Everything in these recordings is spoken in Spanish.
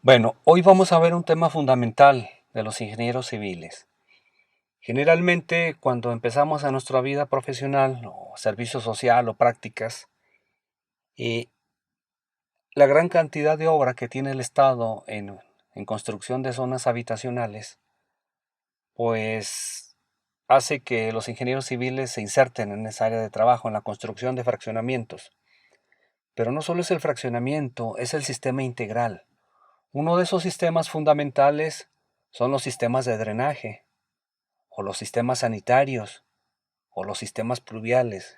Bueno, hoy vamos a ver un tema fundamental de los ingenieros civiles. Generalmente, cuando empezamos a nuestra vida profesional o servicio social o prácticas, eh, la gran cantidad de obra que tiene el Estado en construcción de zonas habitacionales, pues hace que los ingenieros civiles se inserten en esa área de trabajo, en la construcción de fraccionamientos. Pero no solo es el fraccionamiento, es el sistema integral. Uno de esos sistemas fundamentales son los sistemas de drenaje, o los sistemas sanitarios, o los sistemas pluviales.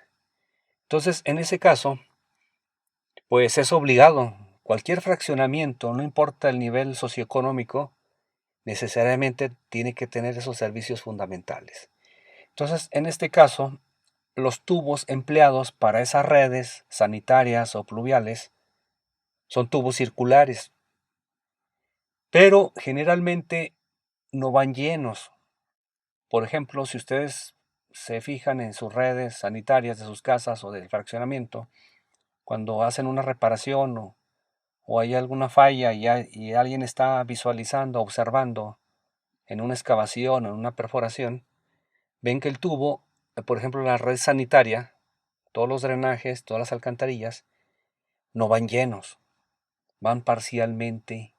Entonces, en ese caso, pues es obligado. Cualquier fraccionamiento, no importa el nivel socioeconómico, necesariamente tiene que tener esos servicios fundamentales. Entonces, en este caso, los tubos empleados para esas redes sanitarias o pluviales son tubos circulares, pero generalmente no van llenos. Por ejemplo, si ustedes se fijan en sus redes sanitarias de sus casas o del fraccionamiento, cuando hacen una reparación o hay alguna falla y alguien está visualizando, observando en una excavación o en una perforación, ven que el tubo, por ejemplo, la red sanitaria, todos los drenajes, todas las alcantarillas, no van llenos, van parcialmente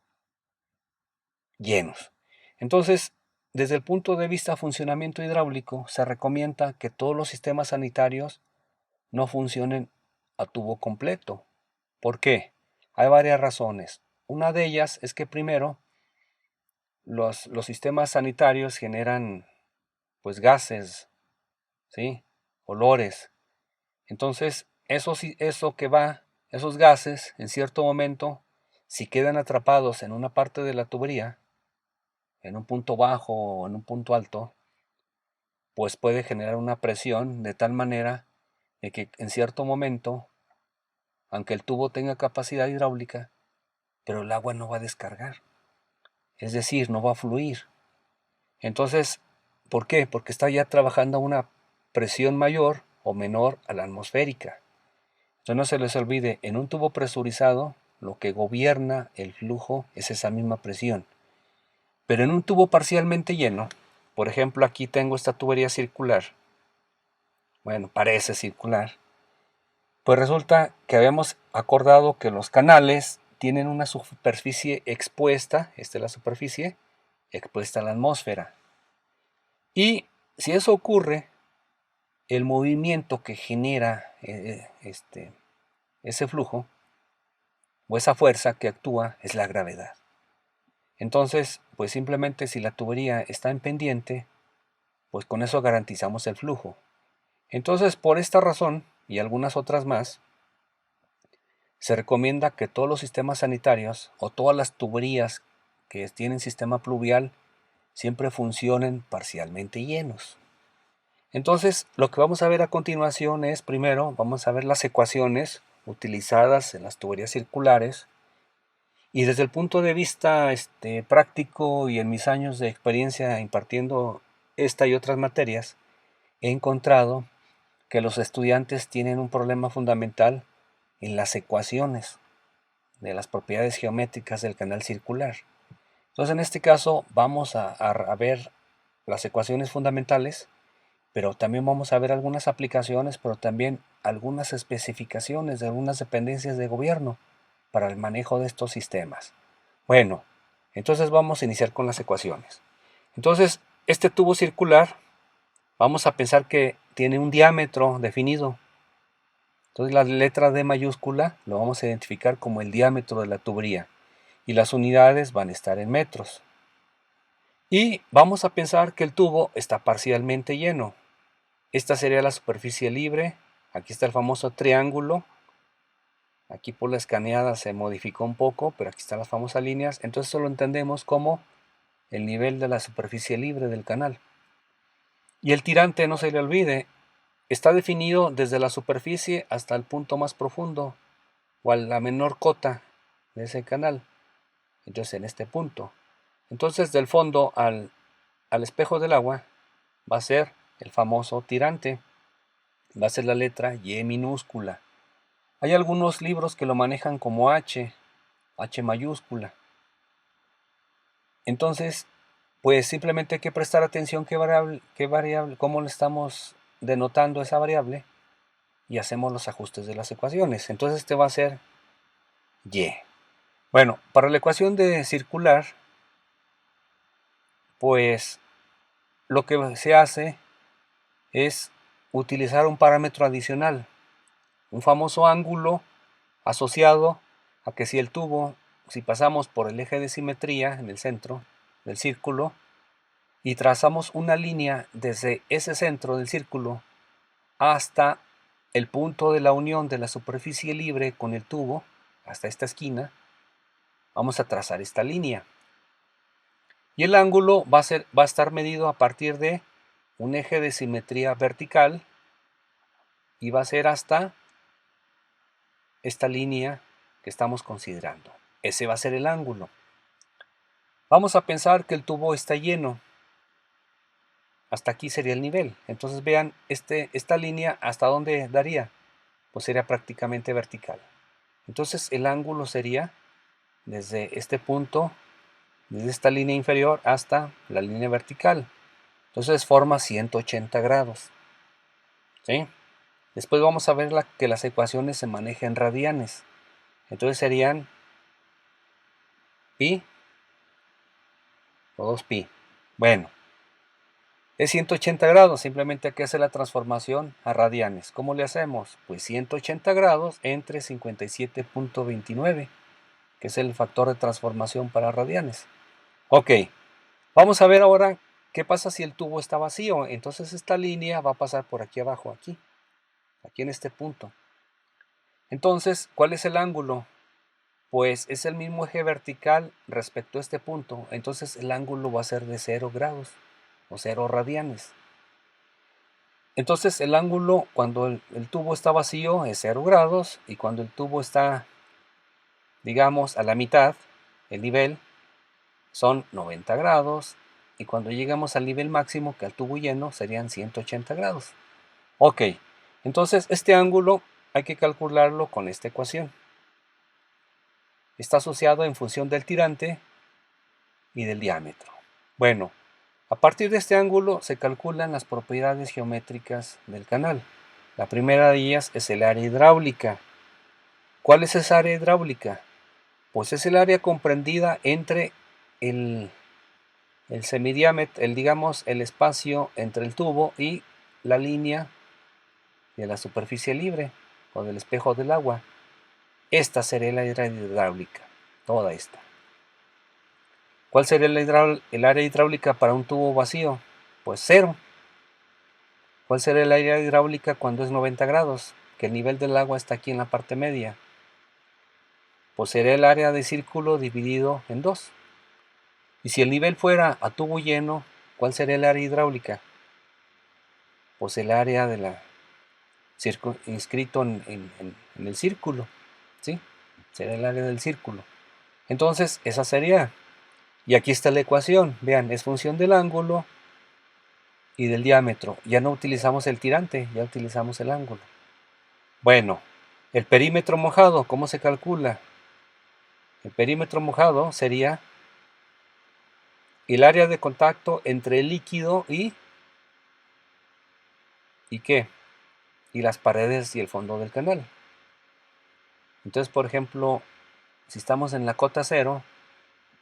llenos. Entonces, desde el punto de vista de funcionamiento hidráulico, se recomienda que todos los sistemas sanitarios no funcionen a tubo completo. ¿Por qué? Hay varias razones. Una de ellas es que primero los sistemas sanitarios generan pues gases, ¿sí? Olores. Entonces, eso que va, esos gases, en cierto momento, si quedan atrapados en una parte de la tubería, en un punto bajo o en un punto alto, pues puede generar una presión de tal manera de que en cierto momento, aunque el tubo tenga capacidad hidráulica, pero el agua no va a descargar, es decir, no va a fluir. Entonces, ¿por qué? Porque está ya trabajando a una presión mayor o menor a la atmosférica. Entonces no se les olvide, en un tubo presurizado, lo que gobierna el flujo es esa misma presión. Pero en un tubo parcialmente lleno, por ejemplo, aquí tengo esta tubería circular, bueno, parece circular, pues resulta que habíamos acordado que los canales tienen una superficie expuesta, esta es la superficie, expuesta a la atmósfera. Y si eso ocurre, el movimiento que genera ese flujo o esa fuerza que actúa es la gravedad. Entonces, pues simplemente si la tubería está en pendiente, pues con eso garantizamos el flujo. Entonces, por esta razón y algunas otras más, se recomienda que todos los sistemas sanitarios o todas las tuberías que tienen sistema pluvial siempre funcionen parcialmente llenos. Entonces, lo que vamos a ver a continuación es, primero, vamos a ver las ecuaciones utilizadas en las tuberías circulares y desde el punto de vista práctico y en mis años de experiencia impartiendo esta y otras materias, he encontrado que los estudiantes tienen un problema fundamental en las ecuaciones de las propiedades geométricas del canal circular. Entonces, en este caso, vamos a ver las ecuaciones fundamentales, pero también vamos a ver algunas aplicaciones, pero también algunas especificaciones de algunas dependencias de gobierno para el manejo de estos sistemas. Bueno, entonces vamos a iniciar con las ecuaciones. Entonces, este tubo circular, vamos a pensar que tiene un diámetro definido. Entonces, la letra D mayúscula lo vamos a identificar como el diámetro de la tubería y las unidades van a estar en metros. Y vamos a pensar que el tubo está parcialmente lleno. Esta sería la superficie libre. Aquí está el famoso triángulo. Aquí por la escaneada se modificó un poco, pero aquí están las famosas líneas. Entonces esto lo entendemos como el nivel de la superficie libre del canal. Y el tirante, no se le olvide, está definido desde la superficie hasta el punto más profundo o a la menor cota de ese canal. Entonces en este punto. Entonces del fondo al espejo del agua va a ser el famoso tirante. Va a ser la letra Y minúscula. Hay algunos libros que lo manejan como H mayúscula. Entonces, pues simplemente hay que prestar atención qué variable, cómo le estamos denotando esa variable y hacemos los ajustes de las ecuaciones. Entonces este va a ser y. Bueno, para la ecuación de circular, pues lo que se hace es utilizar un parámetro adicional, un famoso ángulo asociado a que si pasamos por el eje de simetría en el centro del círculo y trazamos una línea desde ese centro del círculo hasta el punto de la unión de la superficie libre con el tubo, hasta esta esquina, vamos a trazar esta línea. Y el ángulo va a estar medido a partir de un eje de simetría vertical y va a ser hasta esta línea que estamos considerando. Ese va a ser el ángulo. Vamos a pensar que el tubo está lleno. Hasta aquí sería el nivel. Entonces vean, esta línea, ¿hasta dónde daría? Pues sería prácticamente vertical. Entonces el ángulo sería desde este punto, desde esta línea inferior hasta la línea vertical. Entonces forma 180 grados. ¿Sí? Después vamos a ver que las ecuaciones se manejan en radianes. Entonces serían pi o 2pi. Bueno, es 180 grados, simplemente hay que hacer la transformación a radianes. ¿Cómo le hacemos? Pues 180 grados entre 57.29, que es el factor de transformación para radianes. Ok, vamos a ver ahora qué pasa si el tubo está vacío. Entonces esta línea va a pasar por aquí abajo, aquí en este punto. Entonces, ¿cuál es el ángulo? Pues es el mismo eje vertical respecto a este punto. Entonces el ángulo va a ser de 0 grados o 0 radianes. Entonces el ángulo cuando el tubo está vacío es 0 grados y cuando el tubo está, digamos, a la mitad, el nivel, son 90 grados y cuando llegamos al nivel máximo, que al tubo lleno, serían 180 grados. Ok, entonces este ángulo hay que calcularlo con esta ecuación. Está asociado en función del tirante y del diámetro. Bueno, a partir de este ángulo se calculan las propiedades geométricas del canal. La primera de ellas es el área hidráulica. ¿Cuál es esa área hidráulica? Pues es el área comprendida entre el semidiámetro, digamos, el espacio entre el tubo y la línea de la superficie libre o del espejo del agua. Esta sería la área hidráulica, toda esta. ¿Cuál sería el área hidráulica para un tubo vacío? Pues 0. ¿Cuál sería el área hidráulica cuando es 90 grados? Que el nivel del agua está aquí en la parte media. Pues sería el área de círculo dividido en 2. Y si el nivel fuera a tubo lleno, ¿cuál sería el área hidráulica? Pues el área de la inscrito en el círculo, ¿sí? Sería el área del círculo. Entonces, esa sería. Y aquí está la ecuación. Vean, es función del ángulo y del diámetro. Ya no utilizamos el tirante, ya utilizamos el ángulo. Bueno, el perímetro mojado, ¿cómo se calcula? El perímetro mojado sería el área de contacto entre el líquido ¿y qué? Y las paredes y el fondo del canal. Entonces, por ejemplo, si estamos en la cota 0,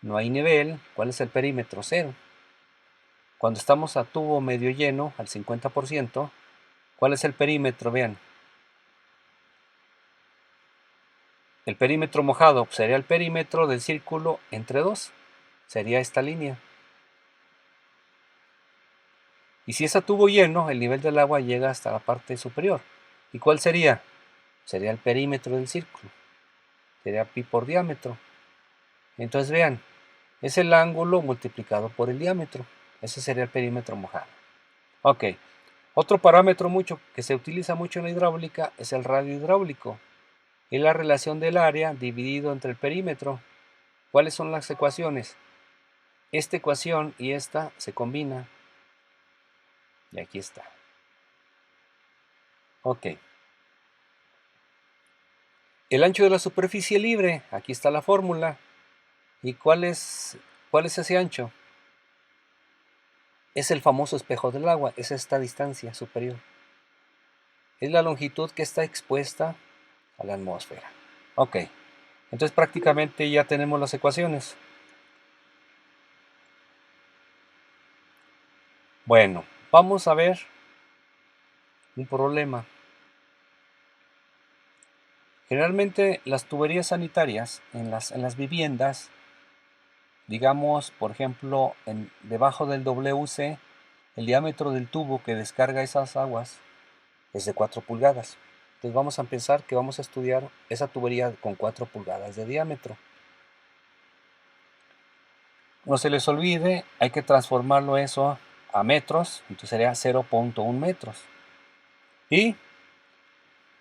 no hay nivel. ¿Cuál es el perímetro? 0. Cuando estamos a tubo medio lleno, al 50%, ¿cuál es el perímetro? Vean. El perímetro mojado sería el perímetro del círculo entre 2. Sería esta línea. Y si es a tubo lleno, el nivel del agua llega hasta la parte superior. ¿Y cuál sería? Sería el perímetro del círculo. Sería pi por diámetro. Entonces vean, es el ángulo multiplicado por el diámetro. Ese sería el perímetro mojado. Ok. Otro parámetro que se utiliza mucho en la hidráulica es el radio hidráulico. Es la relación del área dividido entre el perímetro. ¿Cuáles son las ecuaciones? Esta ecuación y esta se combinan. Y aquí está. Ok. El ancho de la superficie libre. Aquí está la fórmula. ¿Y cuál es ¿Cuál es ese ancho? Es el famoso espejo del agua, es esta distancia superior. Es la longitud que está expuesta a la atmósfera. Ok, entonces prácticamente ya tenemos las ecuaciones. Bueno, vamos a ver un problema. Generalmente las tuberías sanitarias en las viviendas, digamos, por ejemplo, debajo del WC, el diámetro del tubo que descarga esas aguas es de 4 pulgadas. Entonces vamos a pensar que vamos a estudiar esa tubería con 4 pulgadas de diámetro. No se les olvide, hay que transformarlo eso a metros, entonces sería 0.1 metros. Y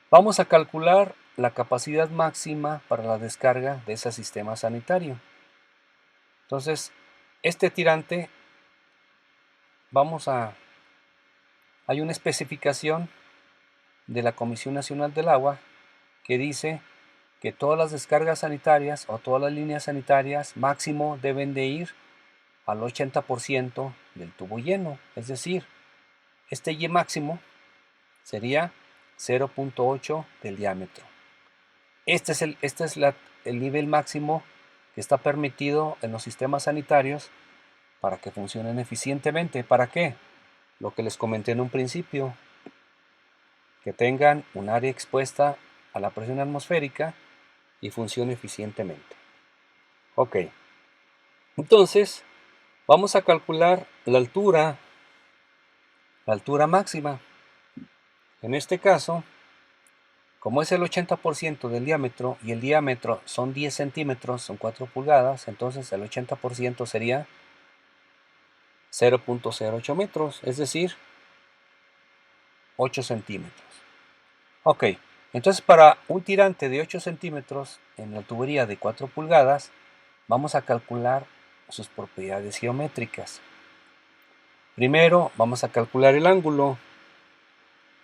vamos a calcular la capacidad máxima para la descarga de ese sistema sanitario. Entonces, este tirante, hay una especificación de la Comisión Nacional del Agua que dice que todas las descargas sanitarias o todas las líneas sanitarias máximo deben de ir al 80% del tubo lleno. Es decir, este Y máximo sería 0.8 del diámetro. Este es el nivel máximo que está permitido en los sistemas sanitarios para que funcionen eficientemente. ¿Para qué? Lo que les comenté en un principio, que tengan un área expuesta a la presión atmosférica y funcione eficientemente. Ok, entonces vamos a calcular la altura máxima. En este caso, como es el 80% del diámetro y el diámetro son 10 centímetros, son 4 pulgadas, entonces el 80% sería 0.08 metros, es decir, 8 centímetros. Ok, entonces para un tirante de 8 centímetros en la tubería de 4 pulgadas, vamos a calcular sus propiedades geométricas. Primero vamos a calcular el ángulo.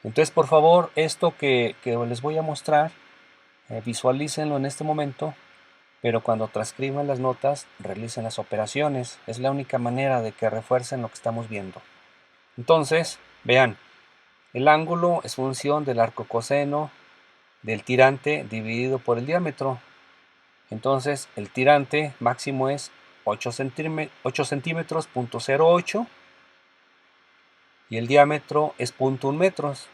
Entonces, por favor, esto que les voy a mostrar, visualícenlo en este momento, pero cuando transcriban las notas, realicen las operaciones. Es la única manera de que refuercen lo que estamos viendo. Entonces, vean, el ángulo es función del arco coseno del tirante dividido por el diámetro. Entonces, el tirante máximo es 8 centímetros, 0.08, y el diámetro es 0.1 metros.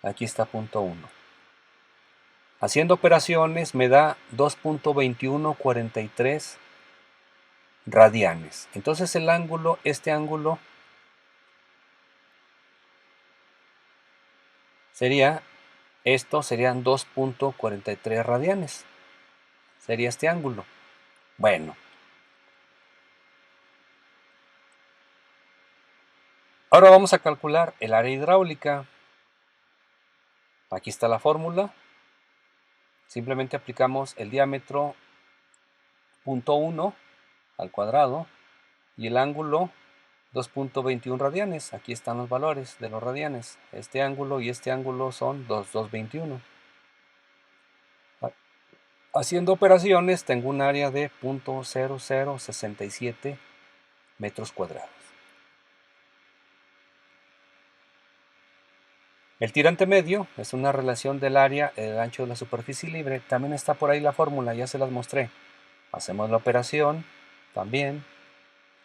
Aquí está 0.1. Haciendo operaciones me da 2.2143 radianes. Entonces el ángulo, este ángulo serían 2.43 radianes. Sería este ángulo. Bueno. Ahora vamos a calcular el área hidráulica. Aquí está la fórmula. Simplemente aplicamos el diámetro 0.1 al cuadrado y el ángulo 2.21 radianes. Aquí están los valores de los radianes. Este ángulo y este ángulo son 2.21. Haciendo operaciones tengo un área de 0.0067 metros cuadrados. El tirante medio es una relación del área y del ancho de la superficie libre. También está por ahí la fórmula, ya se las mostré. Hacemos la operación también.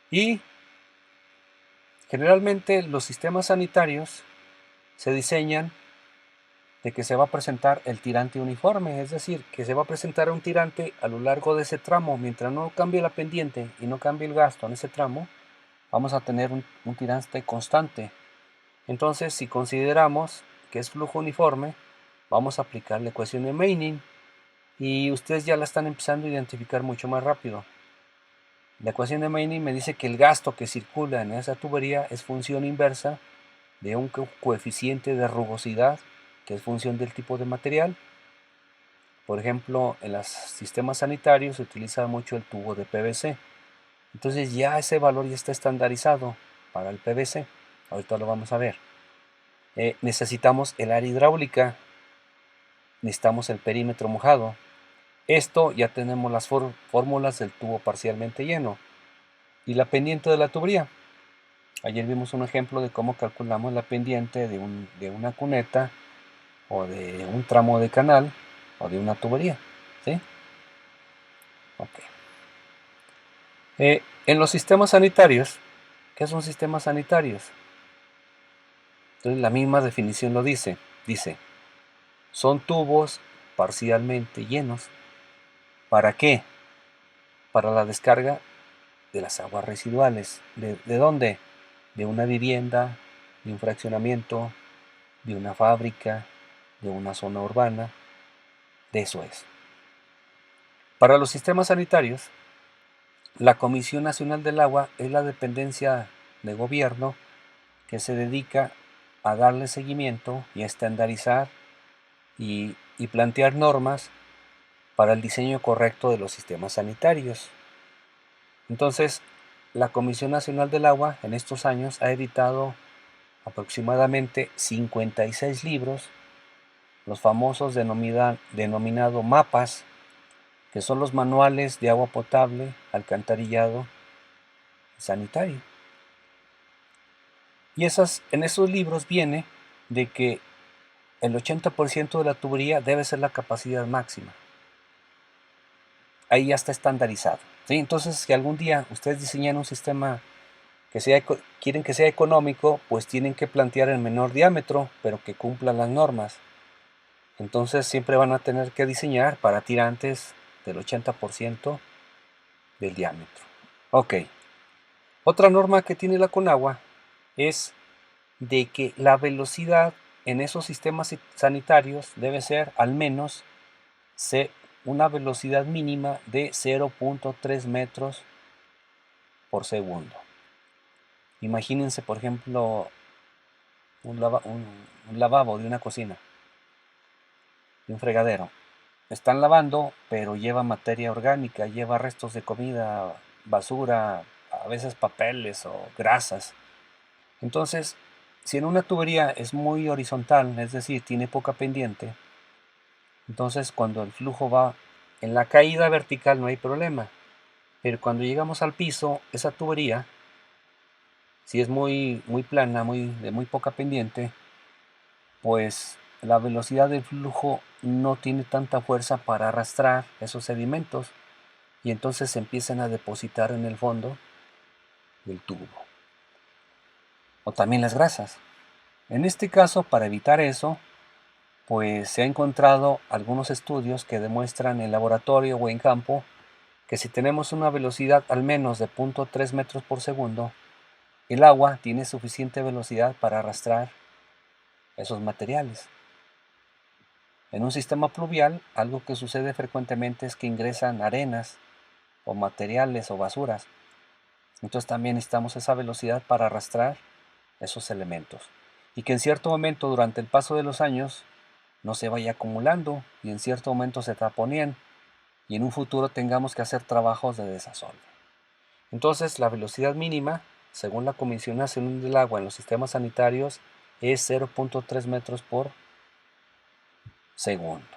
Y generalmente los sistemas sanitarios se diseñan de que se va a presentar el tirante uniforme, es decir, que se va a presentar un tirante a lo largo de ese tramo. Mientras no cambie la pendiente y no cambie el gasto en ese tramo, vamos a tener un tirante constante. Entonces, si consideramos que es flujo uniforme, vamos a aplicar la ecuación de Meining y ustedes ya la están empezando a identificar mucho más rápido. La ecuación de Meining me dice que el gasto que circula en esa tubería es función inversa de un coeficiente de rugosidad, que es función del tipo de material. Por ejemplo, en los sistemas sanitarios se utiliza mucho el tubo de PVC. Entonces ya ese valor ya está estandarizado para el PVC. Ahorita lo vamos a ver. Necesitamos el área hidráulica. Necesitamos el perímetro mojado. Esto ya tenemos las fórmulas del tubo parcialmente lleno. y la pendiente de la tubería. Ayer vimos un ejemplo de cómo calculamos la pendiente de una cuneta o de un tramo de canal o de una tubería, ¿sí? Ok. En los sistemas sanitarios, ¿qué son sistemas sanitarios? Entonces la misma definición lo dice. Dice, son tubos parcialmente llenos. ¿Para qué? Para la descarga de las aguas residuales. ¿De dónde? De una vivienda, de un fraccionamiento, de una fábrica, de una zona urbana. De eso es. Para los sistemas sanitarios, la Comisión Nacional del Agua es la dependencia de gobierno que se dedica a darle seguimiento y a estandarizar y plantear normas para el diseño correcto de los sistemas sanitarios. Entonces, la Comisión Nacional del Agua en estos años ha editado aproximadamente 56 libros, los famosos denominado mapas, que son los manuales de agua potable, alcantarillado y sanitario. Y en esos libros viene de que el 80% de la tubería debe ser la capacidad máxima. Ahí ya está estandarizado, ¿sí? Entonces, si algún día ustedes diseñan un sistema quieren que sea económico, pues tienen que plantear el menor diámetro, pero que cumpla las normas. Entonces siempre van a tener que diseñar para tirantes del 80% del diámetro. Ok. Otra norma que tiene la Conagua es de que la velocidad en esos sistemas sanitarios debe ser al menos una velocidad mínima de 0.3 metros por segundo. Imagínense, por ejemplo, un lavabo de una cocina, de un fregadero. Están lavando, pero lleva materia orgánica, lleva restos de comida, basura, a veces papeles o grasas. Entonces, si en una tubería es muy horizontal, es decir, tiene poca pendiente, entonces cuando el flujo va en la caída vertical no hay problema. Pero cuando llegamos al piso, esa tubería, si es muy plana, de muy poca pendiente, pues la velocidad del flujo no tiene tanta fuerza para arrastrar esos sedimentos y entonces se empiezan a depositar en el fondo del tubo. O también las grasas. En este caso, para evitar eso, pues se ha encontrado algunos estudios que demuestran en laboratorio o en campo que si tenemos una velocidad al menos de 0.3 metros por segundo, el agua tiene suficiente velocidad para arrastrar esos materiales. En un sistema pluvial, algo que sucede frecuentemente es que ingresan arenas o materiales o basuras. Entonces también necesitamos esa velocidad para arrastrar esos elementos. Y que en cierto momento durante el paso de los años no se vaya acumulando y en cierto momento se taponeen y en un futuro tengamos que hacer trabajos de desasolve. Entonces la velocidad mínima, según la Comisión Nacional del Agua en los sistemas sanitarios, es 0.3 metros por segundo.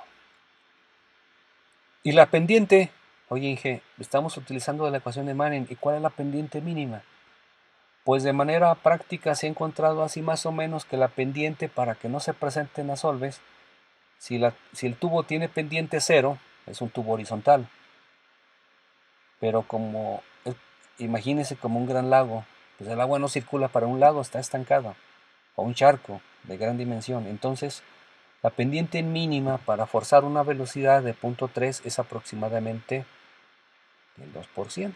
Y la pendiente, oye Inge, estamos utilizando la ecuación de Manen, ¿y cuál es la pendiente mínima? Pues de manera práctica se ha encontrado así más o menos que la pendiente para que no se presenten asolves, si el tubo tiene pendiente cero, es un tubo horizontal, pero imagínense como un gran lago, pues el agua no circula para un lado, está estancada, o un charco de gran dimensión, entonces la pendiente mínima para forzar una velocidad de 0.3 es aproximadamente el 2%.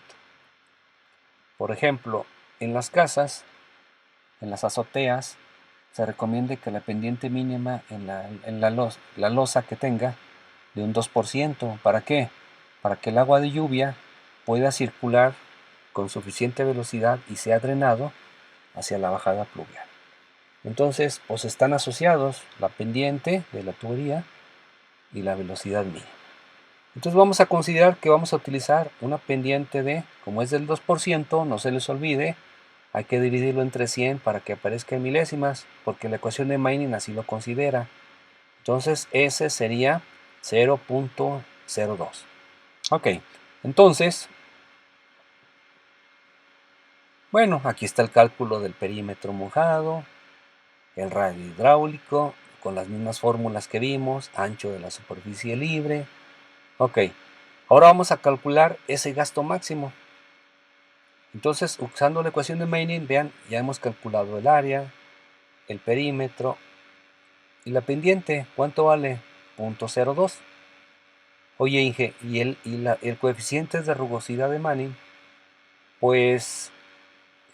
Por ejemplo, en las casas, en las azoteas, se recomienda que la pendiente mínima en la losa que tenga de un 2%. ¿Para qué? Para que el agua de lluvia pueda circular con suficiente velocidad y sea drenado hacia la bajada pluvial. Entonces, pues están asociados la pendiente de la tubería y la velocidad mínima. Entonces vamos a considerar que vamos a utilizar una pendiente como es del 2%, no se les olvide, hay que dividirlo entre 100 para que aparezca en milésimas, porque la ecuación de Mainin así lo considera. Entonces ese sería 0.02. Ok, entonces Bueno, aquí está el cálculo del perímetro mojado, el radio hidráulico, con las mismas fórmulas que vimos, ancho de la superficie libre. Ok, ahora vamos a calcular ese gasto máximo. Entonces, usando la ecuación de Mainin, vean, ya hemos calculado el área, el perímetro y la pendiente. ¿Cuánto vale? 0.02. Oye, Inge, ¿y el coeficiente de rugosidad de Manning? Pues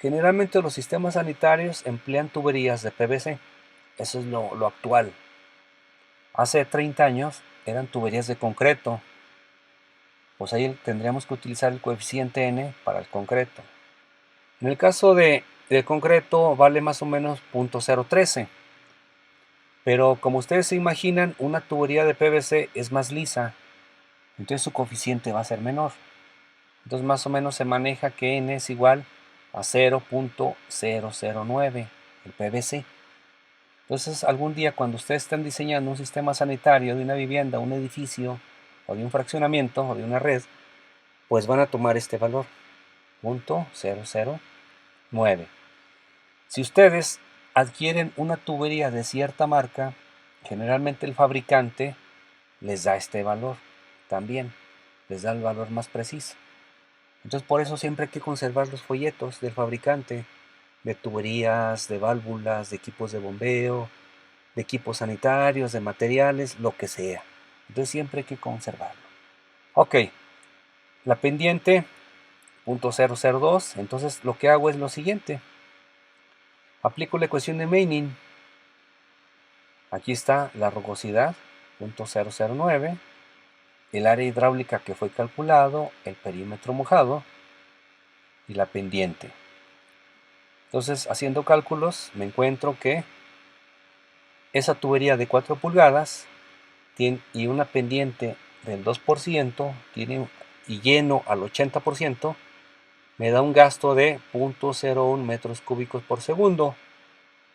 generalmente los sistemas sanitarios emplean tuberías de PVC. Eso es lo actual. Hace 30 años eran tuberías de concreto. Pues ahí tendríamos que utilizar el coeficiente N para el concreto. En el caso del concreto vale más o menos 0.013. Pero como ustedes se imaginan, una tubería de PVC es más lisa. Entonces su coeficiente va a ser menor. Entonces más o menos se maneja que N es igual a 0.009, el PVC. Entonces algún día cuando ustedes estén diseñando un sistema sanitario de una vivienda, un edificio, o de un fraccionamiento, o de una red, pues van a tomar este valor, 0.009. Si ustedes adquieren una tubería de cierta marca, generalmente el fabricante les da este valor también, les da el valor más preciso. Entonces por eso siempre hay que conservar los folletos del fabricante de tuberías, de válvulas, de equipos de bombeo, de equipos sanitarios, de materiales, lo que sea. Entonces siempre hay que conservarlo. Ok, la pendiente 0.002, entonces lo que hago es lo siguiente. Aplico la ecuación de Mainin. Aquí está la rugosidad, 0.009, el área hidráulica que fue calculado, el perímetro mojado y la pendiente. Entonces, haciendo cálculos, me encuentro que esa tubería de 4 pulgadas y una pendiente del 2% y lleno al 80%, me da un gasto de 0.01 metros cúbicos por segundo.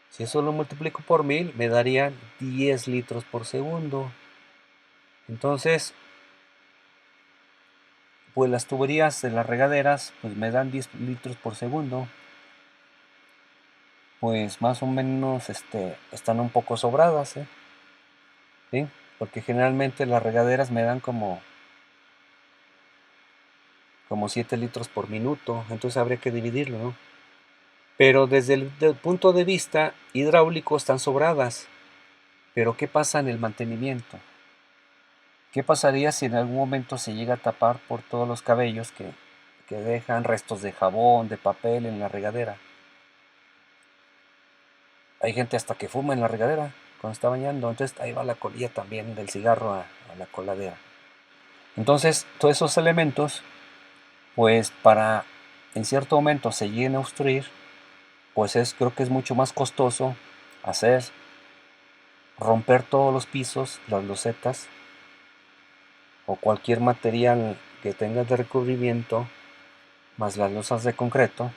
Si eso lo multiplico por 1000, me darían 10 litros por segundo. Entonces, pues las tuberías de las regaderas pues me dan 10 litros por segundo. Pues más o menos están un poco sobradas, ¿sí? Porque generalmente las regaderas me dan como 7 litros por minuto, entonces habría que dividirlo, ¿no? Pero desde el punto de vista hidráulico están sobradas. Pero ¿qué pasa en el mantenimiento? ¿Qué pasaría si en algún momento se llega a tapar por todos los cabellos que dejan restos de jabón, de papel en la regadera? Hay gente hasta que fuma en la regadera cuando está bañando, entonces ahí va la colilla también del cigarro a la coladera. Entonces, todos esos elementos, pues para en cierto momento se lleguen a obstruir, pues creo que es mucho más costoso hacer, romper todos los pisos, las losetas o cualquier material que tenga de recubrimiento, más las losas de concreto.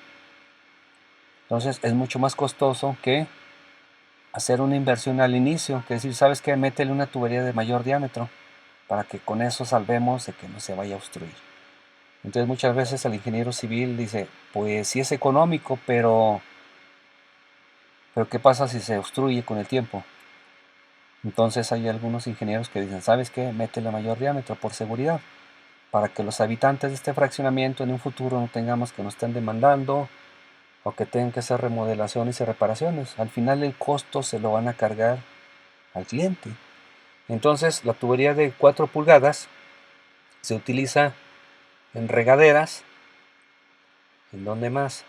Entonces es mucho más costoso que hacer una inversión al inicio, que decir, ¿sabes qué? Métele una tubería de mayor diámetro para que con eso salvemos de que no se vaya a obstruir. Entonces muchas veces el ingeniero civil dice, pues sí es económico, pero ¿qué pasa si se obstruye con el tiempo? Entonces hay algunos ingenieros que dicen, ¿sabes qué? Métele mayor diámetro por seguridad, para que los habitantes de este fraccionamiento en un futuro no tengamos que nos estén demandando o que tengan que hacer remodelaciones y reparaciones. Al final el costo se lo van a cargar al cliente. Entonces la tubería de 4 pulgadas se utiliza en regaderas. ¿En dónde más?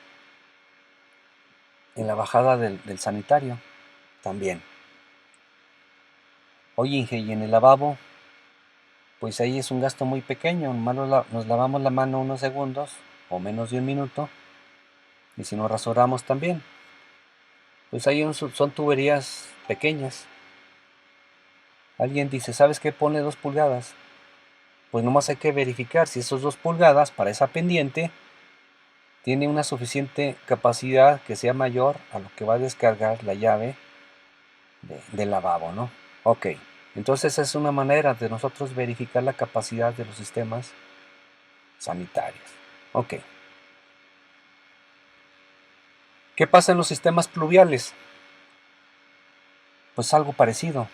En la bajada del sanitario también. Oye, Inge, y en el lavabo, pues ahí es un gasto muy pequeño. Nos lavamos la mano unos segundos o menos de un minuto. Y si nos rasuramos también. Pues ahí son tuberías pequeñas. Alguien dice, ¿sabes qué? Ponle 2 pulgadas. Pues nomás hay que verificar si esos 2 pulgadas para esa pendiente tiene una suficiente capacidad que sea mayor a lo que va a descargar la llave del lavabo, ¿no? Ok, entonces es una manera de nosotros verificar la capacidad de los sistemas sanitarios. Ok, ¿Qué pasa en los sistemas pluviales? Pues algo parecido.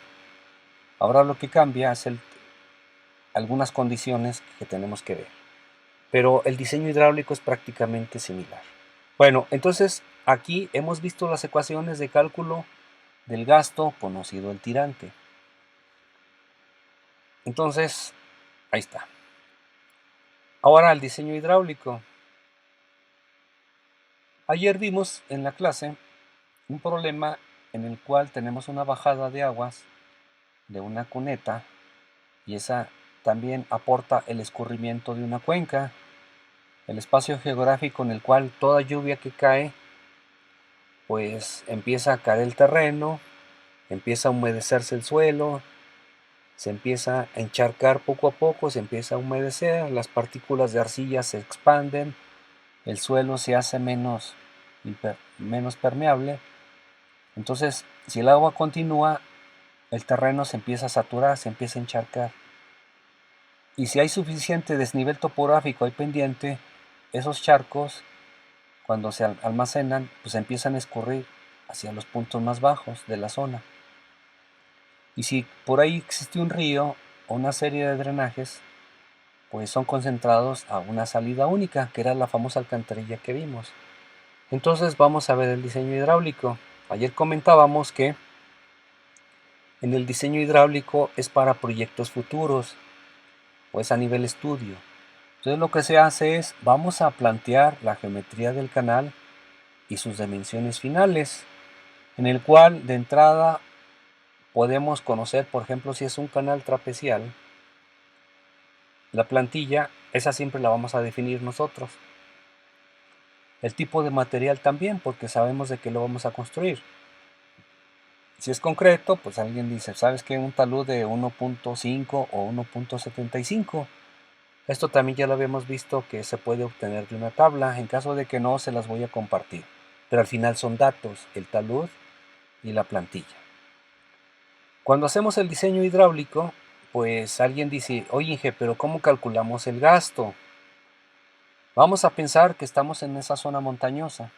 Ahora lo que cambia es algunas condiciones que tenemos que ver. Pero el diseño hidráulico es prácticamente similar. Bueno, entonces aquí hemos visto las ecuaciones de cálculo del gasto, conocido el tirante. Entonces, ahí está. Ahora el diseño hidráulico. Ayer vimos en la clase un problema en el cual tenemos una bajada de aguas de una cuneta y esa también aporta el escurrimiento de una cuenca, el espacio geográfico en el cual toda lluvia que cae pues empieza a caer el terreno, empieza a humedecerse el suelo, se empieza a encharcar poco a poco, se empieza a humedecer, las partículas de arcilla se expanden, el suelo se hace menos permeable. Entonces, si el agua continúa, el terreno se empieza a saturar, se empieza a encharcar. Y si hay suficiente desnivel topográfico, hay pendiente, esos charcos, cuando se almacenan, pues empiezan a escurrir hacia los puntos más bajos de la zona. Y si por ahí existe un río o una serie de drenajes, pues son concentrados a una salida única, que era la famosa alcantarilla que vimos. Entonces vamos a ver el diseño hidráulico. Ayer comentábamos que en el diseño hidráulico es para proyectos futuros o es a nivel estudio. Entonces lo que se hace es, vamos a plantear la geometría del canal y sus dimensiones finales, en el cual de entrada podemos conocer, por ejemplo, si es un canal trapecial, la plantilla, esa siempre la vamos a definir nosotros. El tipo de material también, porque sabemos de qué lo vamos a construir. Si es concreto, pues alguien dice, ¿sabes qué? Un talud de 1.5 o 1.75. Esto también ya lo habíamos visto que se puede obtener de una tabla. En caso de que no, se las voy a compartir. Pero al final son datos, el talud y la plantilla. Cuando hacemos el diseño hidráulico, pues alguien dice, oye Inge, pero ¿cómo calculamos el gasto? Vamos a pensar que estamos en esa zona montañosa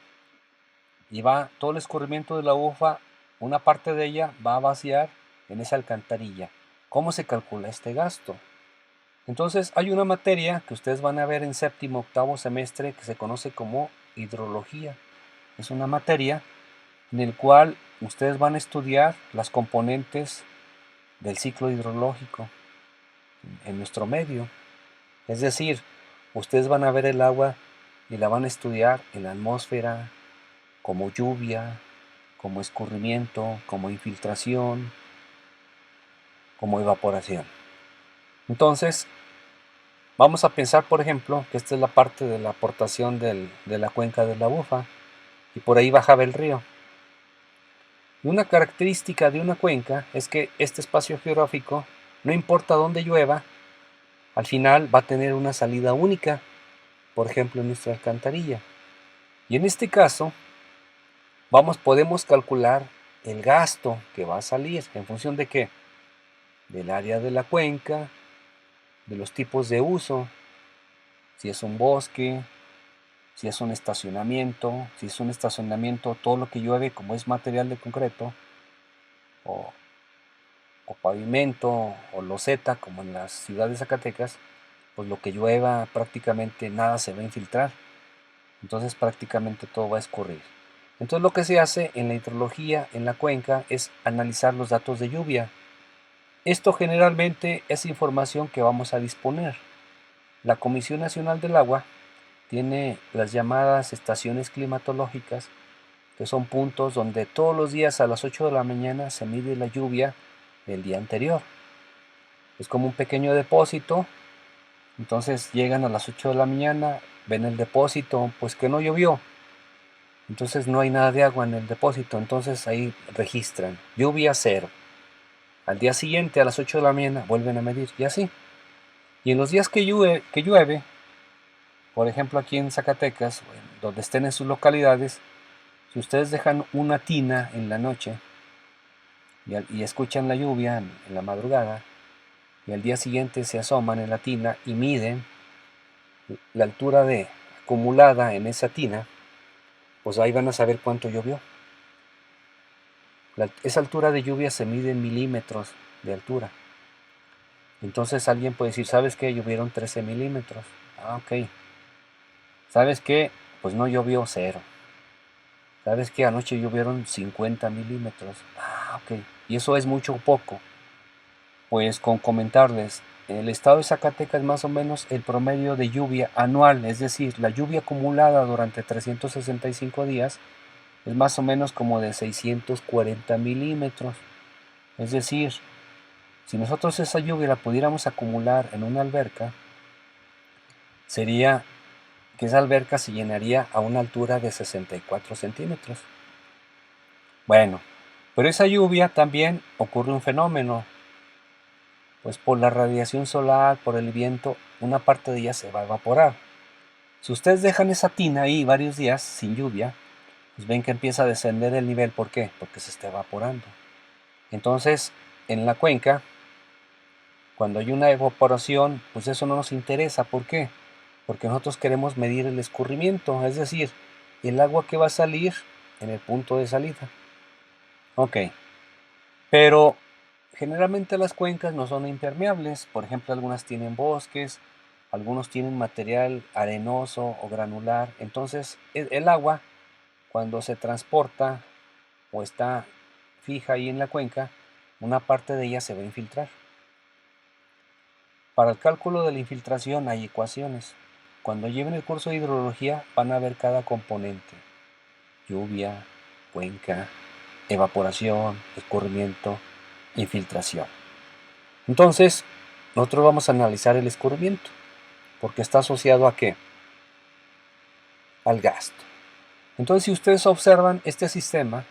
y va todo el escurrimiento de la ufa, una parte de ella va a vaciar en esa alcantarilla. ¿Cómo se calcula este gasto? Entonces hay una materia que ustedes van a ver en séptimo, octavo semestre que se conoce como hidrología. Es una materia en el cual ustedes van a estudiar las componentes del ciclo hidrológico en nuestro medio. Es decir, ustedes van a ver el agua y la van a estudiar en la atmósfera, como lluvia, como escurrimiento, como infiltración, como evaporación. Entonces, vamos a pensar, por ejemplo, que esta es la parte de la aportación de la cuenca de la Bufa y por ahí bajaba el río. Y una característica de una cuenca es que este espacio geográfico, no importa dónde llueva, al final va a tener una salida única, por ejemplo en nuestra alcantarilla. Y en este caso, podemos calcular el gasto que va a salir en función de qué, del área de la cuenca, de los tipos de uso, si es un bosque, si es un estacionamiento, todo lo que llueve como es material de concreto, o, o pavimento, o loseta, como en las ciudades de Zacatecas, pues lo que llueva prácticamente nada se va a infiltrar, entonces prácticamente todo va a escurrir. Entonces lo que se hace en la hidrología, en la cuenca, es analizar los datos de lluvia. Esto generalmente es información que vamos a disponer. La Comisión Nacional del Agua tiene las llamadas estaciones climatológicas, que son puntos donde todos los días a las 8 de la mañana se mide la lluvia del día anterior. Es como un pequeño depósito, entonces llegan a las 8 de la mañana, ven el depósito, pues que no llovió, entonces no hay nada de agua en el depósito, entonces ahí registran, lluvia cero. Al día siguiente a las 8 de la mañana vuelven a medir y así. Y en los días que llueve, por ejemplo aquí en Zacatecas, donde estén en sus localidades, si ustedes dejan una tina en la noche y escuchan la lluvia en la madrugada, y al día siguiente se asoman en la tina y miden la altura acumulada en esa tina, pues ahí van a saber cuánto llovió. Esa altura de lluvia se mide en milímetros de altura. Entonces alguien puede decir, ¿sabes qué? Llovieron 13 milímetros. Ah, ok. ¿Sabes qué? Pues no llovió 0. ¿Sabes qué? Anoche llovieron 50 milímetros. Ah, ok. ¿Y eso es mucho o poco? Pues con comentarles, en el estado de Zacatecas más o menos el promedio de lluvia anual, es decir, la lluvia acumulada durante 365 días, es más o menos como de 640 milímetros. Es decir, si nosotros esa lluvia la pudiéramos acumular en una alberca, sería que esa alberca se llenaría a una altura de 64 centímetros. Bueno, pero esa lluvia también ocurre un fenómeno, pues por la radiación solar, por el viento, una parte de ella se va a evaporar. Si ustedes dejan esa tina ahí varios días sin lluvia, pues ven que empieza a descender el nivel. ¿Por qué? Porque se está evaporando. Entonces, en la cuenca, cuando hay una evaporación, pues eso no nos interesa. ¿Por qué? Porque nosotros queremos medir el escurrimiento, es decir, el agua que va a salir en el punto de salida. Ok, pero generalmente las cuencas no son impermeables. Por ejemplo, algunas tienen bosques, algunos tienen material arenoso o granular. Entonces, el agua, cuando se transporta o está fija ahí en la cuenca, una parte de ella se va a infiltrar. Para el cálculo de la infiltración hay ecuaciones. Cuando lleven el curso de hidrología van a ver cada componente: lluvia, cuenca, evaporación, escurrimiento, infiltración. Entonces, nosotros vamos a analizar el escurrimiento, porque está asociado ¿a qué? Al gasto. Entonces, si ustedes observan este sistema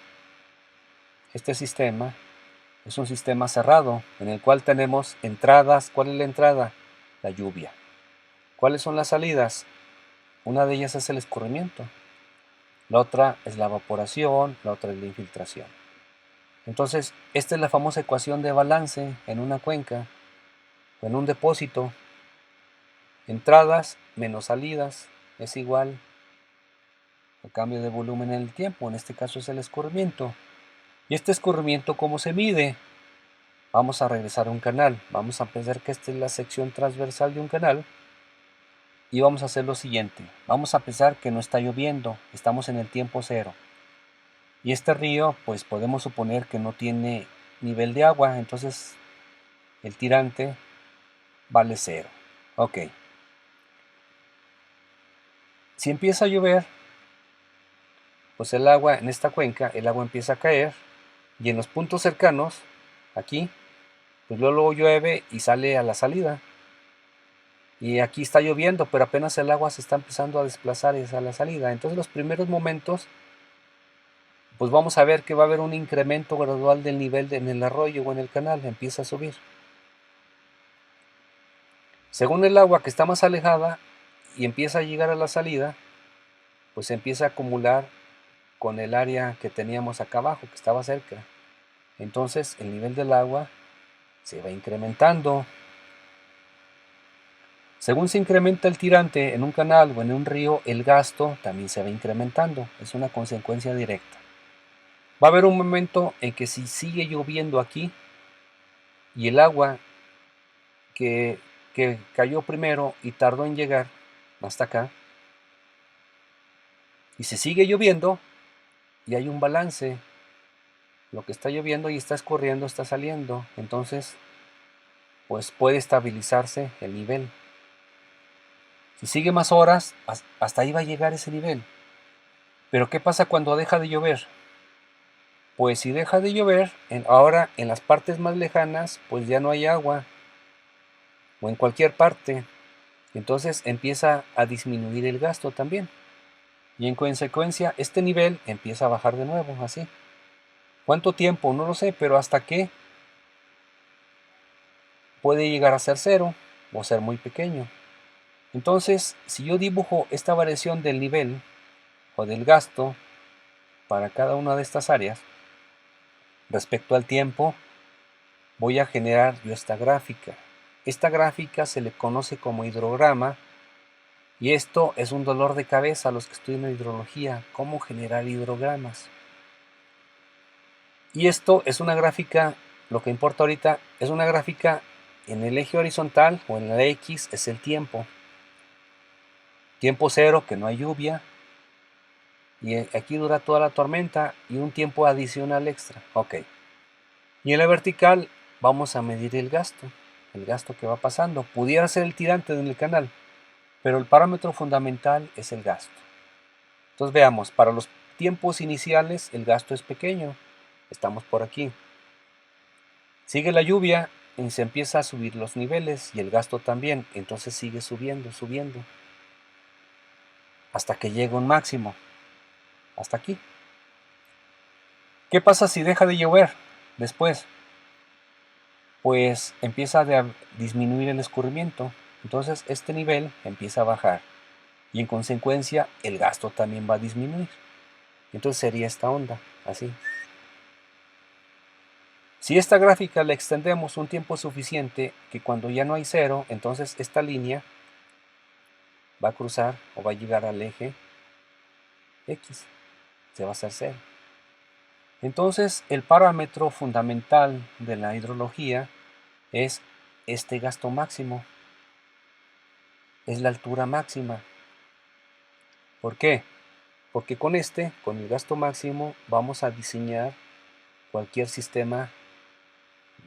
es un sistema cerrado, en el cual tenemos entradas. ¿Cuál es la entrada? La lluvia. ¿Cuáles son las salidas? Una de ellas es el escurrimiento, la otra es la evaporación, la otra es la infiltración. Entonces, esta es la famosa ecuación de balance en una cuenca o en un depósito. Entradas menos salidas es igual al cambio de volumen en el tiempo. En este caso es el escurrimiento. ¿Y este escurrimiento cómo se mide? Vamos a regresar a un canal. Vamos a pensar que esta es la sección transversal de un canal. Y vamos a hacer lo siguiente. Vamos a pensar que no está lloviendo. Estamos en el tiempo cero. Y este río, pues podemos suponer que no tiene nivel de agua. Entonces el tirante vale 0. Ok. Si empieza a llover, pues el agua en esta cuenca, el agua empieza a caer. Y en los puntos cercanos, aquí, pues luego llueve y sale a la salida. Y aquí está lloviendo, pero apenas el agua se está empezando a desplazar hacia la salida. Entonces los primeros momentos, pues vamos a ver que va a haber un incremento gradual del nivel en el arroyo o en el canal, empieza a subir. Según el agua que está más alejada y empieza a llegar a la salida, pues se empieza a acumular con el área que teníamos acá abajo, que estaba cerca. Entonces el nivel del agua se va incrementando. Según se incrementa el tirante en un canal o en un río, el gasto también se va incrementando. Es una consecuencia directa. Va a haber un momento en que si sigue lloviendo aquí y el agua que, que cayó primero y tardó en llegar hasta acá, y se sigue lloviendo y hay un balance, lo que está lloviendo y está escurriendo está saliendo, entonces pues puede estabilizarse el nivel. Si sigue más horas, hasta ahí va a llegar ese nivel. Pero ¿qué pasa cuando deja de llover? Pues si deja de llover, ahora en las partes más lejanas, pues ya no hay agua, o en cualquier parte. Entonces empieza a disminuir el gasto también. Y en consecuencia, este nivel empieza a bajar de nuevo, así. ¿Cuánto tiempo? No lo sé, pero hasta que puede llegar a ser 0 o ser muy pequeño. Entonces, si yo dibujo esta variación del nivel o del gasto para cada una de estas áreas, respecto al tiempo, voy a generar yo esta gráfica. Esta gráfica se le conoce como hidrograma Y esto es un dolor de cabeza a los que estudian hidrología, cómo generar hidrogramas. Y esto es una gráfica, lo que importa ahorita es una gráfica en el eje horizontal o en la X es el tiempo. Tiempo cero, que no hay lluvia. Y aquí dura toda la tormenta y un tiempo adicional extra. Ok. Y en la vertical vamos a medir el gasto que va pasando. Pudiera ser el tirante en el canal, pero el parámetro fundamental es el gasto. Entonces veamos, para los tiempos iniciales el gasto es pequeño. Estamos por aquí. Sigue la lluvia y se empieza a subir los niveles y el gasto también. Entonces sigue subiendo, subiendo. Hasta que llega un máximo. Hasta aquí. ¿Qué pasa si deja de llover después? Pues empieza a disminuir el escurrimiento. Entonces este nivel empieza a bajar. Y en consecuencia el gasto también va a disminuir. Entonces sería esta onda, así. Si esta gráfica la extendemos un tiempo suficiente, que cuando ya no hay cero, entonces esta línea va a cruzar o va a llegar al eje X, se va a hacer cero. Entonces el parámetro fundamental de la hidrología es este gasto máximo, es la altura máxima. ¿Por qué? Porque con el gasto máximo, vamos a diseñar cualquier sistema,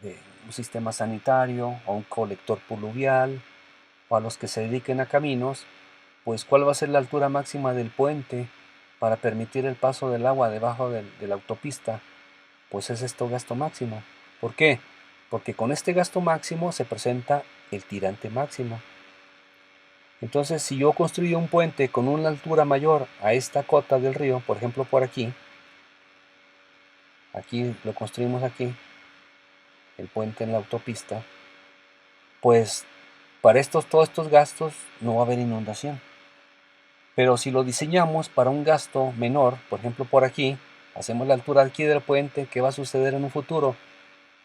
de un sistema sanitario o un colector pluvial, o a los que se dediquen a caminos, pues cuál va a ser la altura máxima del puente para permitir el paso del agua debajo de la autopista, pues es esto gasto máximo. ¿Por qué? Porque con este gasto máximo se presenta el tirante máximo. Entonces, si yo construyo un puente con una altura mayor a esta cota del río, por ejemplo por aquí lo construimos aquí, el puente en la autopista, pues para todos estos gastos no va a haber inundación. Pero si lo diseñamos para un gasto menor, por ejemplo por aquí, hacemos la altura aquí del puente, ¿qué va a suceder en un futuro?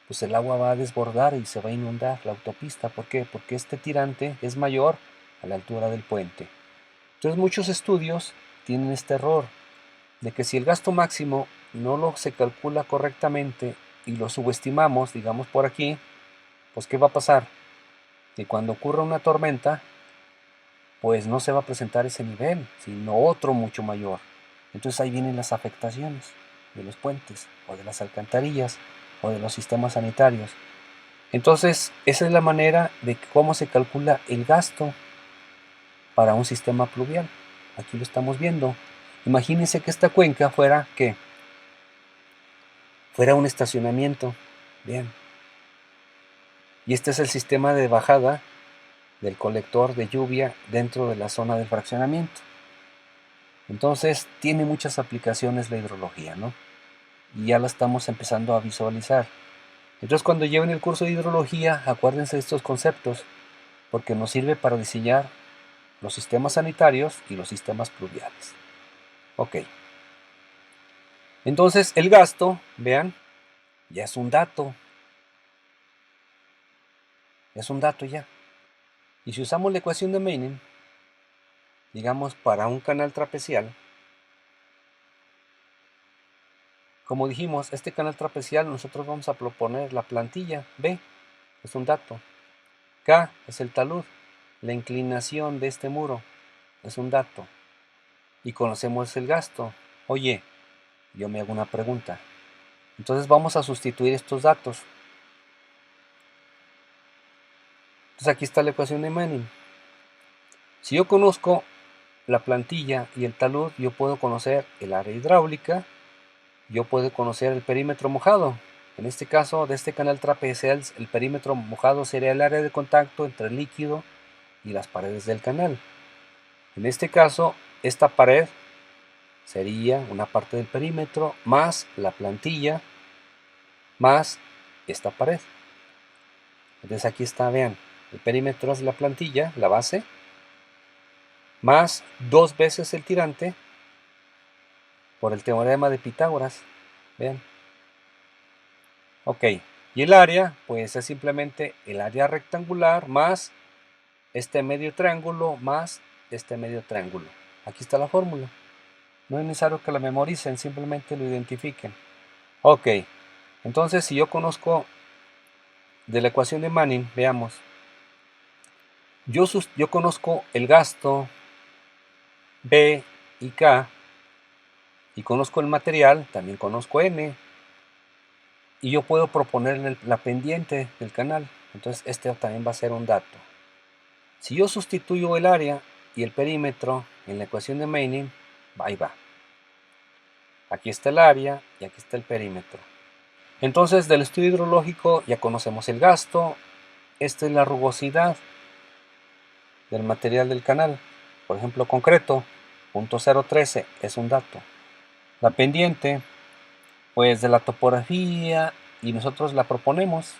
Pues el agua va a desbordar y se va a inundar la autopista. ¿Por qué? Porque este tirante es mayor a la altura del puente. Entonces muchos estudios tienen este error, de que si el gasto máximo no lo se calcula correctamente y lo subestimamos, digamos por aquí, pues ¿qué va a pasar? Que cuando ocurra una tormenta, pues no se va a presentar ese nivel, sino otro mucho mayor. Entonces ahí vienen las afectaciones de los puentes, o de las alcantarillas, o de los sistemas sanitarios. Entonces, esa es la manera de cómo se calcula el gasto para un sistema pluvial. Aquí lo estamos viendo. Imagínense que esta cuenca fuera, ¿qué? Fuera un estacionamiento. Bien. Y este es el sistema de bajada del colector de lluvia dentro de la zona del fraccionamiento. Entonces, tiene muchas aplicaciones la hidrología, ¿no? Y ya la estamos empezando a visualizar. Entonces, cuando lleven el curso de hidrología, acuérdense de estos conceptos, porque nos sirve para diseñar los sistemas sanitarios y los sistemas pluviales. Ok. Entonces, el gasto, vean, ya es un dato. Es un dato ya. Y si usamos la ecuación de Manin, digamos, para un canal trapecial, como dijimos, este canal trapecial nosotros vamos a proponer la plantilla. B es un dato. K es el talud. La inclinación de este muro es un dato. Y conocemos el gasto. Oye, yo me hago una pregunta. Entonces vamos a sustituir estos datos. Entonces aquí está la ecuación de Manning. Si yo conozco la plantilla y el talud, yo puedo conocer el área hidráulica, yo puedo conocer el perímetro mojado. En este caso, de este canal trapezial, el perímetro mojado sería el área de contacto entre el líquido y las paredes del canal. En este caso, esta pared sería una parte del perímetro más la plantilla más esta pared. Entonces aquí está, vean, el perímetro es la plantilla, la base, más 2 veces el tirante por el teorema de Pitágoras. Vean. Ok, y el área, pues es simplemente el área rectangular más este medio triángulo más este medio triángulo. Aquí está la fórmula. No es necesario que la memoricen, simplemente lo identifiquen. Ok, entonces si yo conozco de la ecuación de Manning, veamos. Yo conozco el gasto B y K, y conozco el material, también conozco N, y yo puedo proponerle la pendiente del canal. Entonces este también va a ser un dato. Si yo sustituyo el área y el perímetro en la ecuación de Manning, ahí va. Aquí está el área y aquí está el perímetro. Entonces del estudio hidrológico ya conocemos el gasto. Esta es la rugosidad del material del canal. Por ejemplo, concreto, 0.013 es un dato. La pendiente, pues de la topografía, y nosotros la proponemos,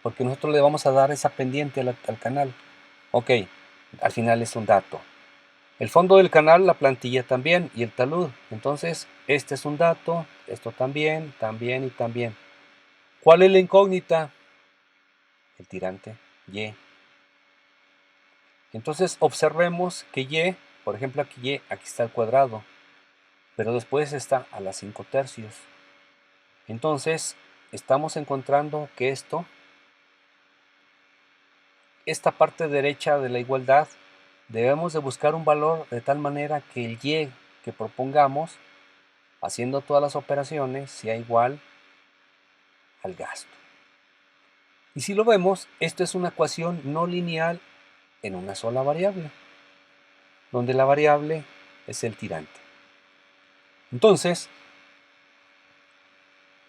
porque nosotros le vamos a dar esa pendiente al canal. Ok, al final es un dato. El fondo del canal, la plantilla también, y el talud. Entonces, este es un dato, esto también, también y también. ¿Cuál es la incógnita? El tirante, Y. Entonces, observemos que Y, por ejemplo, aquí está el cuadrado, pero después está a las 5/3. Entonces, estamos encontrando que esta parte derecha de la igualdad, debemos de buscar un valor de tal manera que el Y que propongamos, haciendo todas las operaciones, sea igual al gasto. Y si lo vemos, esto es una ecuación no lineal en una sola variable, donde la variable es el tirante. Entonces,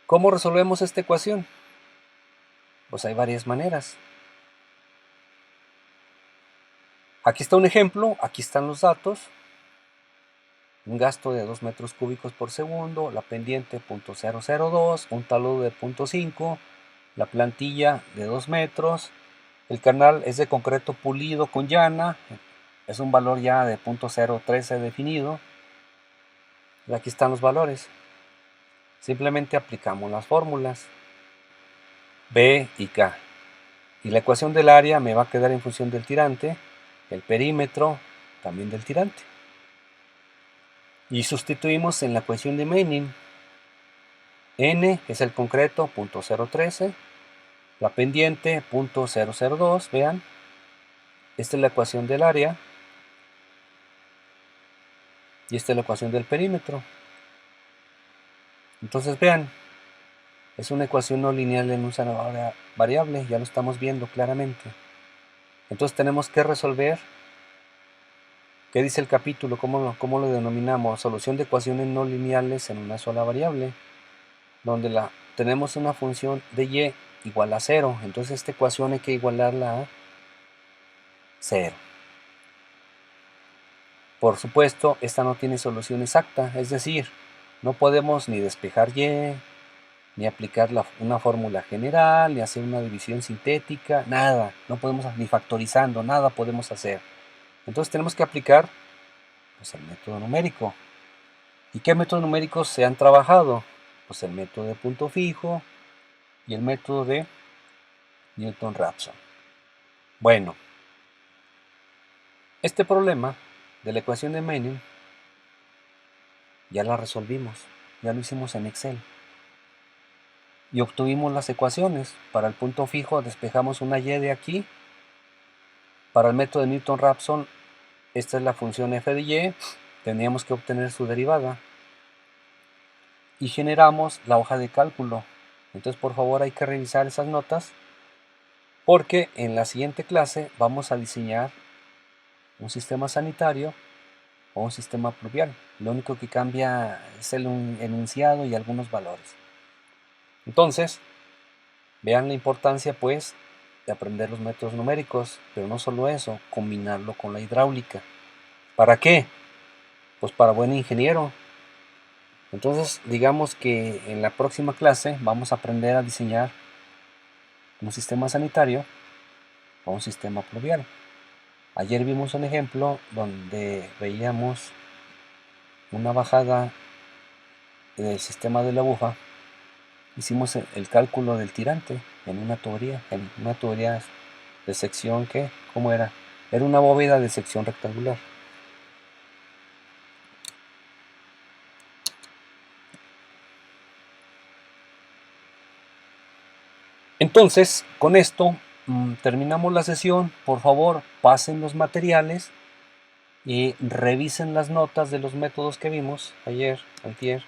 ¿cómo resolvemos esta ecuación? Pues hay varias maneras. Aquí está un ejemplo, aquí están los datos. Un gasto de 2 metros cúbicos por segundo, la pendiente 0.002, un talud de 0.5, la plantilla de 2 metros, el canal es de concreto pulido con llana, es un valor ya de 0.013 definido, y aquí están los valores. Simplemente aplicamos las fórmulas B y K, y la ecuación del área me va a quedar en función del tirante, el perímetro también del tirante. Y sustituimos en la ecuación de Manning. N es el concreto, 0.013, la pendiente, 0.002, vean, esta es la ecuación del área, y esta es la ecuación del perímetro. Entonces vean, es una ecuación no lineal en una variable, ya lo estamos viendo claramente. Entonces tenemos que resolver, ¿qué dice el capítulo? ¿Cómo lo denominamos? Solución de ecuaciones no lineales en una sola variable, donde tenemos una función de y igual a 0. Entonces esta ecuación hay que igualarla a 0. Por supuesto, esta no tiene solución exacta, es decir, no podemos ni despejar y, ni aplicar una fórmula general, ni hacer una división sintética, nada, no podemos, ni factorizando, nada podemos hacer. Entonces tenemos que aplicar pues, el método numérico. ¿Y qué métodos numéricos se han trabajado? Pues el método de punto fijo y el método de Newton-Raphson. Bueno, este problema de la ecuación de Manning ya la resolvimos, ya lo hicimos en Excel. Y obtuvimos las ecuaciones. Para el punto fijo despejamos una y de aquí. Para el método de Newton-Raphson, esta es la función f de y, teníamos que obtener su derivada. Y generamos la hoja de cálculo. Entonces por favor hay que revisar esas notas, porque en la siguiente clase vamos a diseñar un sistema sanitario o un sistema pluvial. Lo único que cambia es el enunciado y algunos valores. Entonces, vean la importancia pues de aprender los métodos numéricos, pero no solo eso, combinarlo con la hidráulica. ¿Para qué? Pues para buen ingeniero. Entonces, digamos que en la próxima clase vamos a aprender a diseñar un sistema sanitario o un sistema pluvial. Ayer vimos un ejemplo donde veíamos una bajada del sistema de la bufa. Hicimos el cálculo del tirante en una tubería de sección que, ¿cómo era? Era una bóveda de sección rectangular. Entonces, con esto terminamos la sesión. Por favor, pasen los materiales y revisen las notas de los métodos que vimos ayer, antier,